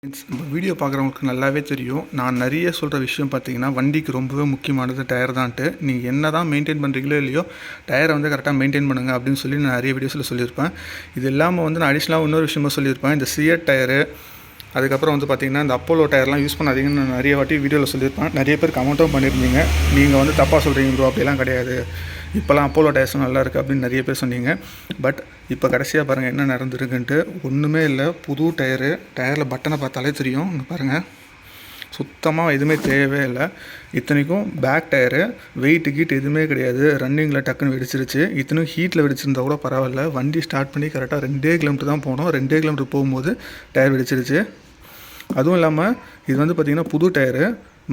நம்ம வீடியோ பார்க்குறவங்களுக்கு நல்லாவே தெரியும். நான் நிறைய சொல்கிற விஷயம் பார்த்தீங்கன்னா, வண்டிக்கு ரொம்பவே முக்கியமானது டயர் தான்ட்டு. நீங்கள் என்ன தான் மெயின்டைன் பண்ணுறீங்களோ இல்லையோ, டயரை வந்து கரெக்டாக மெயின்டைன் பண்ணுங்கள் அப்படின்னு சொல்லி நான் நிறைய வீடியோஸில் சொல்லியிருப்பேன். இது இல்லாமல் வந்து நான் அடிஷ்னலாக இன்னொரு விஷயமா சொல்லியிருப்பேன். இந்த சியட் டயரு, அதுக்கப்புறம் வந்து பார்த்திங்கன்னா இந்த அப்போலோ டயர்லாம் யூஸ் பண்ணாதீங்கன்னு நான் நிறைய வாட்டி வீடியோவில் சொல்லியிருப்பேன். நிறைய பேர் கமெண்ட்டும் பண்ணியிருந்தீங்க. நீங்கள் வந்து தப்பாக சொல்கிறீங்க ப்ரோ, அப்படிலாம் கிடையாது, இப்போலாம் அப்போலோ டயர்ஸும் நல்லா இருக்குது அப்படின்னு நிறைய பேர் சொன்னீங்க. பட் இப்போ கடைசியாக பாருங்கள் என்ன நடந்துருக்குன்ட்டு. ஒன்றுமே இல்லை, புது டயரில் பட்டனை பார்த்தாலே தெரியும். இங்கே பாருங்கள், சுத்தமாக எதுவுமே தேவையே இல்லை. இத்தனைக்கும் பேக் டயரு வெயிட்டு கீட் எதுவுமே கிடையாது. ரன்னிங்கில் டக்குன்னு வெடிச்சிருச்சு. இத்தனைக்கும் ஹீட்டில் வெடிச்சிருந்தா கூட பரவாயில்ல. வண்டி ஸ்டார்ட் பண்ணி கரெக்டாக 2 கிலோமீட்டர் தான் போனோம். 2 கிலோமீட்டர் போகும்போது டயர் வெடிச்சிருச்சு. அதுவும் இல்லாமல் இது வந்து பார்த்திங்கன்னா புது டயரு.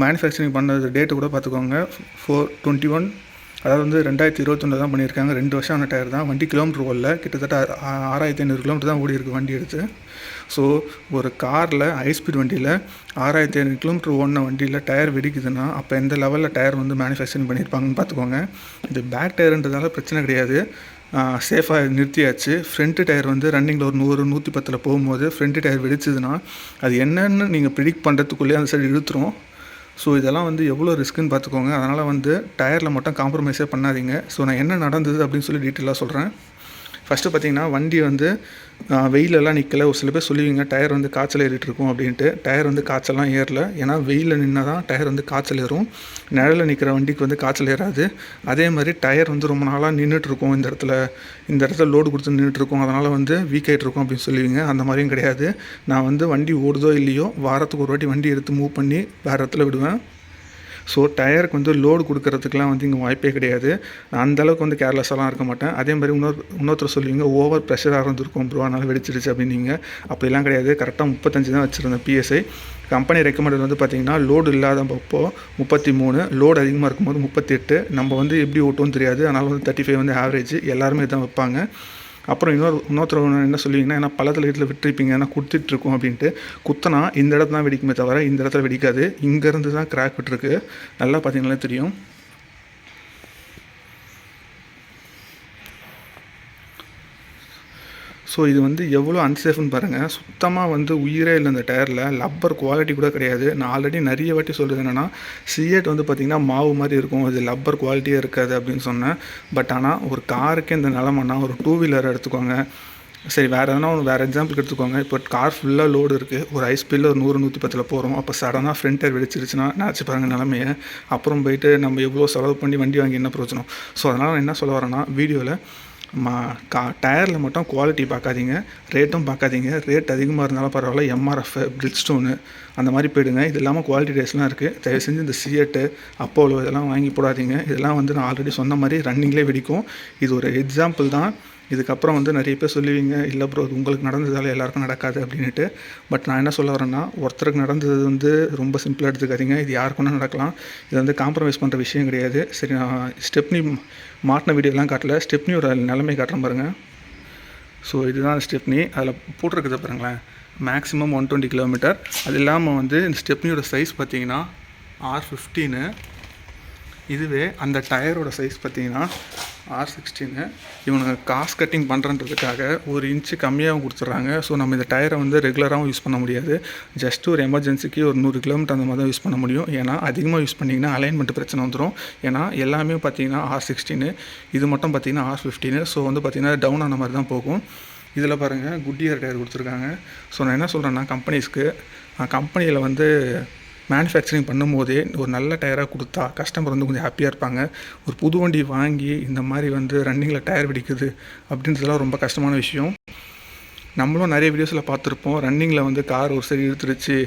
மேனுஃபேக்சரிங் பண்ணது டேட்டு கூட பார்த்துக்கோங்க, 4/21, அதாவது வந்து 2021 தான் பண்ணியிருக்காங்க. 2 வருஷம் ஆன டயர் தான். வண்டி கிலோமீட்டர் ஓடல, கிட்டத்தட்ட 6500 கிலோமீட்டர் தான் ஓடி இருக்குது வண்டி எடுத்து. ஸோ ஒரு காரில் ஹை ஸ்பீட் வண்டியில் 6500 கிலோமீட்டர் ஓடின வண்டியில் டயர் வெடிக்குதுன்னா அப்போ எந்த லெவலில் டயர் வந்து மேனுஃபேக்சரிங் பண்ணியிருப்பாங்கன்னு பார்த்துக்கோங்க. இது பேக் டயருன்றதால பிரச்சனை கிடையாது, சேஃபாக நிறுத்தியாச்சு. ஃப்ரண்ட்டு டயர் வந்து ரன்னிங்கில் ஒரு 100-110 போகும்போது ஃப்ரண்ட்டு டயர் வெடிச்சதுன்னா அது என்னென்னு நீங்கள் ப்ரிடிக்ட் பண்ணுறதுக்குள்ளேயே அந்த சைடு இழுத்துரும். ஸோ இதெல்லாம் வந்து எவ்வளோ ரிஸ்க்குன்னு பார்த்துக்கோங்க. அதனால் வந்து டயரில் மட்டும் காம்ப்ரமைஸே பண்ணாதீங்க. ஸோ நான் என்ன நடந்தது அப்படின்னு சொல்லி டீட்டெயிலாக சொல்கிறேன். ஃபஸ்ட்டு பார்த்திங்கன்னா வண்டி வந்து வெயிலெல்லாம் நிற்கலை. ஒரு சில பேர் சொல்லுவீங்க டயர் வந்து காய்ச்சல் ஏறிட்டு இருக்கும் அப்படின்ட்டு. டயர் வந்து காய்ச்சல்லாம் ஏறல. ஏன்னா வெயிலில் நின்னா தான் டயர் வந்து காய்ச்சல் ஏறும். நிழலில் நிற்கிற வண்டிக்கு வந்து காய்ச்சல் ஏறாது. அதே மாதிரி டயர் வந்து ரொம்ப நாளாக நின்றுட்டுருக்கும், இந்த இடத்துல லோடு கொடுத்து நின்றுட்டுருக்கும், அதனால் வந்து வீக் ஆகிட்ருக்கும் அப்படின்னு சொல்லுவீங்க. அந்த மாதிரியும் கிடையாது. நான் வந்து வண்டி ஓடுதோ இல்லையோ வாரத்துக்கு ஒரு வாட்டி வண்டி எடுத்து மூவ் பண்ணி வேறு இடத்துல விடுவேன். ஸோ டயருக்கு வந்து லோடு கொடுக்கறதுக்குலாம் வந்து இங்கே வாய்ப்பே கிடையாது. நான் அந்தளவுக்கு வந்து கேர்லெஸ்ஸாலாம் இருக்க மாட்டேன். அதே மாதிரி இன்னொருத்தர் சொல்லுவீங்க ஓவர் ப்ரெஷராக இருந்திருக்கும் ப்ரோ, அதனால் வெடிச்சிருச்சு அப்படின்னீங்க. அப்படிலாம் கிடையாது. கரெக்டாக 35 தான் வச்சுருந்தேன் PSI. கம்பெனி ரெக்கமெண்டட் வந்து பார்த்திங்கன்னா லோடு இல்லாதப்போ 33, லோடு அதிகமாக இருக்கும்போது 38. நம்ம வந்து எப்படி ஓட்டுவோம்னு தெரியாது, அதனால் வந்து 35 வந்து ஆவரேஜ், எல்லாருமே தான் வைப்பாங்க. அப்புறம் இன்னொருத்தர் என்ன சொல்லுவீங்கன்னா, ஏன்னா பள்ளத்தில் இடத்துல விட்டுருப்பீங்க, ஏன்னா குத்திட்டுருக்கும் அப்படின்ட்டு. குத்தனா இந்த இடத்துல தான் வெடிக்குமே தவிர இந்த இடத்துல வெடிக்காது. இங்கேருந்து தான் கிராக் விட்டுருக்கு, நல்லா பார்த்தீங்கன்னாலே தெரியும். ஸோ இது வந்து எவ்வளோ அன்சேஃப்னு பாருங்கள். சுத்தமாக வந்து உயிரே இல்லை இந்த டயரில். லப்பர் குவாலிட்டி கூட கிடையாது. நான் ஆல்ரெடி நிறைய வாட்டி சொல்கிறது என்னென்னா, சியட் வந்து பார்த்திங்கன்னா மாவு மாதிரி இருக்கும், அது லப்பர் குவாலிட்டியே இருக்காது அப்படின்னு சொன்னேன். பட் ஆனால் ஒரு காருக்கே இந்த நிலமன்னா ஒரு 2 வீலர் எடுத்துக்கோங்க, சரி வேறு வேறு எக்ஸாம்பிளுக்கு எடுத்துக்கோங்க. இப்போ கார் ஃபுல்லாக லோடு இருக்குது, ஒரு ஹை ஸ்பீடில் ஒரு 100-110 போகிறோம். அப்போ சடனாக ஃப்ரண்ட் டயர் வெடிச்சிருச்சுன்னா நினச்சி பாருங்கள் நிலமையை. அப்புறம் போயிட்டு நம்ம எவ்வளோ செலவு பண்ணி வண்டி வாங்கி என்ன பிரயோஜனம். ஸோ அதனால் நான் என்ன சொல்ல வரேன்னா, வீடியோவில் டயரில் மட்டும் குவாலிட்டி பார்க்காதீங்க, ரேட்டும் பார்க்காதீங்க. ரேட் அதிகமாக இருந்தாலும் பரவாயில்ல, MRF, பிரிட்ஜ்ஸ்டோனு அந்த மாதிரி போயிடுங்க. இது இல்லாமல் குவாலிட்டி டேஸ்லாம் இருக்குது. தயவு செஞ்சு இந்த சியட்டு, அப்போலோ இதெல்லாம் வாங்கி போடாதீங்க. இதெல்லாம் வந்து நான் ஆல்ரெடி சொன்ன மாதிரி ரன்னிங்லேயே வெடிக்கும். இது ஒரு எக்ஸாம்பிள் தான். இதுக்கப்புறம் வந்து நிறைய பேர் சொல்லுவீங்க, இல்லை ப்ரோ இது உங்களுக்கு நடந்ததால் எல்லாருக்கும் நடக்காது அப்படின்ட்டு. பட் நான் என்ன சொல்ல வரேன்னா, ஒருத்தருக்கு நடந்தது வந்து ரொம்ப சிம்பிளாக எடுத்துக்காதீங்க. இது யாருக்குன்னா நடக்கலாம். இது வந்து காம்ப்ரமைஸ் பண்ணுற விஷயம் கிடையாது. சரி, நான் ஸ்டெப்னி மாட்டின வீடியோலாம் காட்டல, ஸ்டெப்னியோட நிலைமை காட்டுறேன் பாருங்கள். ஸோ இதுதான் ஸ்டெப்னி. அதில் போட்டிருக்குது பாருங்களேன், மேக்ஸிமம் 120 கிலோமீட்டர். அது இல்லாமல் வந்து இந்த ஸ்டெப்னியோட சைஸ் பார்த்தீங்கன்னா R15. இதுவே அந்த டயரோட சைஸ் பார்த்தீங்கன்னா R16. இவனுங்க காஸ்ட் கட்டிங் பண்ணுறன்றதுக்காக 1 இன்ச்சு கம்மியாகவும் கொடுத்துட்றாங்க. ஸோ நம்ம இந்த டயரை வந்து ரெகுலராகவும் யூஸ் பண்ண முடியாது. ஜஸ்ட் ஒரு எமர்ஜென்சிக்கு ஒரு 100 கிலோமீட்டர் அந்த மாதிரி தான் யூஸ் பண்ண முடியும். ஏன்னா அதிகமாக யூஸ் பண்ணிங்கன்னா அலைன்மெண்ட் பிரச்சனை வந்துடும். ஏன்னா எல்லாமே பார்த்தீங்கன்னா R16, இது மட்டும் பார்த்தீங்கன்னா R15. ஸோ வந்து பார்த்திங்கன்னா டவுன் ஆன மாதிரி தான் போகும். இதில் பாருங்கள் குட்டியர் டயர் கொடுத்துருக்காங்க. ஸோ நான் என்ன சொல்கிறேன்னா, கம்பெனியில் வந்து மேனுஃபேக்சரிங் பண்ணும்போதே ஒரு நல்ல டயராக கொடுத்தா கஸ்டமர் வந்து கொஞ்சம் ஹாப்பியாக இருப்பாங்க. ஒரு புது வண்டி வாங்கி இந்த மாதிரி வந்து ரன்னிங்கில் டயர் வெடிக்குது அப்படின்றதுலாம் ரொம்ப கஷ்டமான விஷயம். நம்மளும் நிறைய வீடியோஸில் பார்த்துருப்போம், ரன்னிங்கில் வந்து கார் ஒரு சரி இழுத்துருச்சு,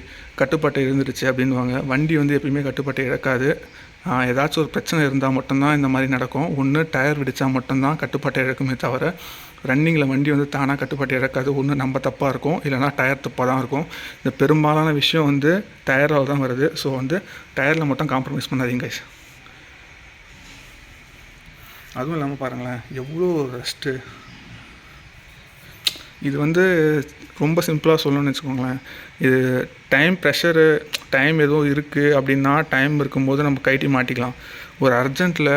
கட்டுப்பாட்டை இருந்துருச்சு அப்படின்வாங்க. வண்டி வந்து எப்பயுமே கட்டுப்பாட்டை இழக்காது. ஏதாச்சும் ஒரு பிரச்சனை இருந்தால் மட்டும்தான் இந்த மாதிரி நடக்கும். ஒன்று டயர் வெடித்தா மட்டும்தான் கட்டுப்பாட்டை இழக்குமே தவிர ரன்னிங்கில் வண்டி வந்து தானாக கட்டுப்பாட்டை இழக்காது. ஒன்று நம்ம தப்பாக இருக்கும், இல்லைனா டயர் தப்பாக தான் இருக்கும். இந்த பெரும்பாலான விஷயம் வந்து டயரால் தான் வருது. ஸோ வந்து டயரில் மட்டும் காம்ப்ரமைஸ் பண்ணாதீங்க கைஸ். அதுவும் இல்லாமல் பாருங்களேன் எவ்வளோ ரெஸ்ட்டு. இது வந்து ரொம்ப சிம்பிளாக சொல்லணும்னு வச்சுக்கோங்களேன். இது டைம் எதுவும் இருக்குது அப்படின்னா, டைம் இருக்கும்போது நம்ம கைட்டி மாட்டிக்கலாம். ஒரு அர்ஜென்ட்டில்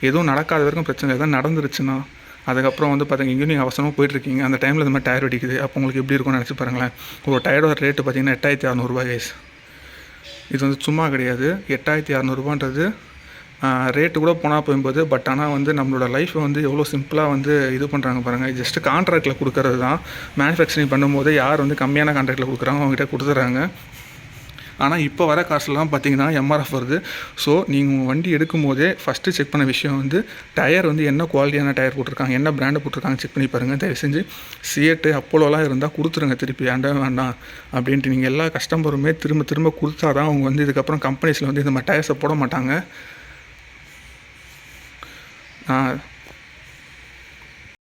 எதுவும் நடக்காத வரைக்கும் பிரச்சனை, எதாவது நடந்துருச்சுன்னா அதுக்கப்புறம் வந்து பார்த்தீங்கன்னா இங்கேயும் நீங்கள் அவசரமாக போயிட்டுருக்கீங்க, அந்த டைமில் இந்த மாதிரி டயர் வெடிக்குது, அப்போ உங்களுக்கு எப்படி இருக்கும்னு நினச்சி பாருங்களேன். ஒரு டயரோட ரேட்டு பார்த்தீங்கன்னா 8600 கைஸ். இது வந்து சும்மா கிடையாது. 8600 ரேட்டு கூட போனால் போகும்போது. பட் ஆனால் வந்து நம்மளோட லைஃப்பை வந்து எவ்வளோ சிம்பிளாக வந்து இது பண்ணுறாங்க பாருங்கள். ஜஸ்ட்டு கான்ட்ராக்டில் கொடுக்கறது தான். மேனுஃபேக்சரிங் பண்ணும்போது யார் வந்து கம்மியான கான்ட்ராக்டில் கொடுக்குறாங்க அவங்ககிட்ட கொடுத்துட்றாங்க. ஆனால் இப்போ வர காசுலாம் பார்த்தீங்கன்னா எம்ஆர்எஃப் வருது. ஸோ நீங்கள் உங்கள் வண்டி எடுக்கும் போதே ஃபஸ்ட்டு செக் பண்ண விஷயம் வந்து டயர் வந்து என்ன குவாலிட்டியான டயர் போட்டிருக்காங்க, என்ன பிராண்டு போட்டிருக்காங்க செக் பண்ணி பாருங்கள். தயவு செஞ்சு சியட்டு அப்போலோலாம் இருந்தால் கொடுத்துருங்க திருப்பி, வேண்டாம் அப்படின்ட்டு. நீங்கள் எல்லா கஸ்டமருமே திரும்ப திரும்ப கொடுத்தா தான் அவங்க வந்து இதுக்கப்புறம் கம்பெனிஸில் வந்து இந்த மாதிரி டயர்ஸை போட மாட்டாங்க.